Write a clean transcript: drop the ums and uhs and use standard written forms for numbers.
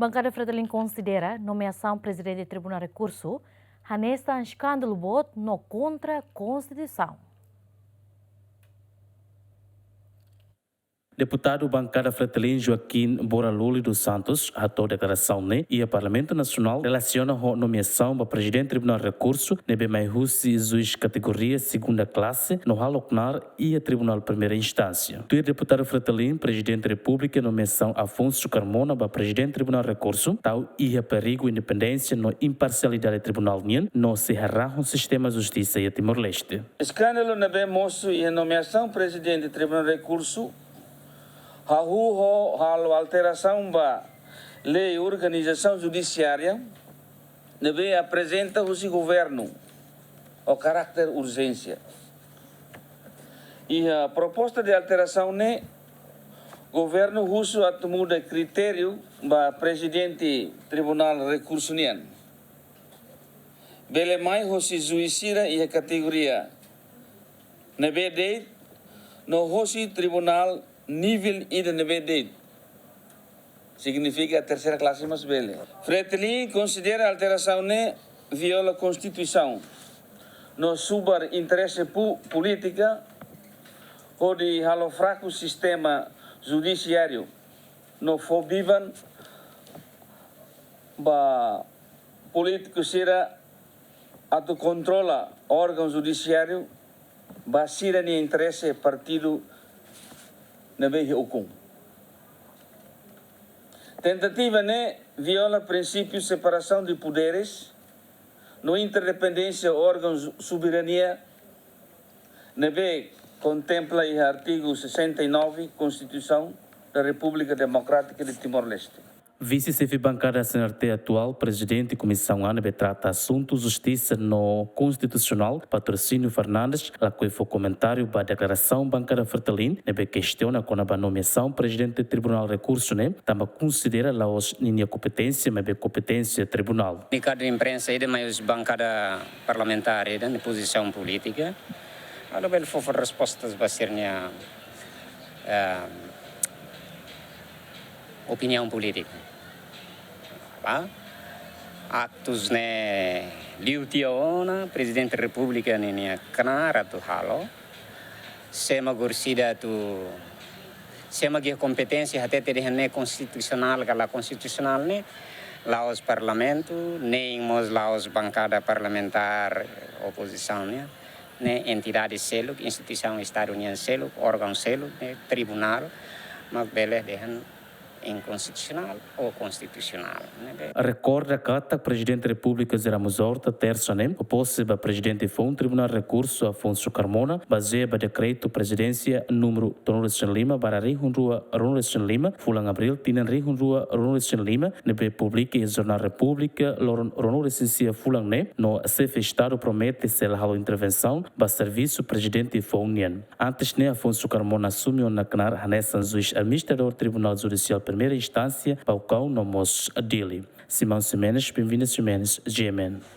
Bancada Fretilin considera nomeação presidente do Tribunal de Recurso hanesta um escândalo voto no contra a Constituição. Deputado bancada Fretilin Joaquim Boraluli dos Santos, ator declaração e o Parlamento Nacional relaciona a nomeação para presidente do Tribunal de Recurso, nebe mais russi juiz categoria segunda classe, no Haloknar e a Tribunal Primeira Instância. O deputado Fretilin, presidente da República, nomeação Afonso Carmona para presidente do Tribunal de Recurso, tal e a perigo independência no imparcialidade do Tribunal Nien, no se hará um sistema de justiça e Timor-Leste. Escândalo nebe moço e a nomeação presidente do Tribunal de Recurso halo alteração da lei e organização judiciária deve apresenta o governo o caráter urgência e a proposta de alteração governo russo muda critério para presidente tribunal recurso nien bele mais hosi juizira e a categoria nebe no hosi tribunal nível IDNBD significa a terceira classe mais bela. Fretilin considera a alteração viola a Constituição, no subar interesse política ou de halo fraco sistema judiciário, no fobivan ba político será a controla órgão judiciário ba sira ni interesse partido na veia hukum. Tentativa viola princípio de separação de poderes, no interdependência órgãos soberania, contempla o artigo 69 Constituição da República Democrática de Timor-Leste. Vice-chefe bancada CNRT atual, presidente da Comissão ANB trata assunto justiça no Constitucional, Patrocínio Fernandes, lá que foi comentário para a declaração bancada Fretilin, nebe questiona com a nomeação presidente do Tribunal de Recurso, também considera lá os linha competência, mas competência tribunal. Comunicado de imprensa de mais bancada parlamentar de posição política, ela bem foi respostas para ser opinião política. Actos liu tiona presidente da República nenia kanara tu halo sema gursida tu sema que competência até ter constitucional kala constitucional laos parlamento nem mos laos bancada parlamentar oposição entidade selo instituição Estado União selo órgão selo tribunal mas bele dehan inconstitucional ou constitucional. Recorda que o presidente da República Zeramos Horta, terça, o possível presidente foi um tribunal de recurso Afonso Carmona, baseado no decreto presidência número Ronald Lima, para Rua Ronald Lima, fulang abril, tinan Rua Ronald Lima, nebe publica e jornal República, Ronald Cia fulang no CF Estado promete ser a intervenção, para serviço presidente foi união. Antes, Afonso Carmona assumiu na Canar, Hanessan Juiz, administrador Tribunal Judicial Primeira Instância, para o qual nomos dele. Simão Simenes, bem-vindo Simenes, GMN.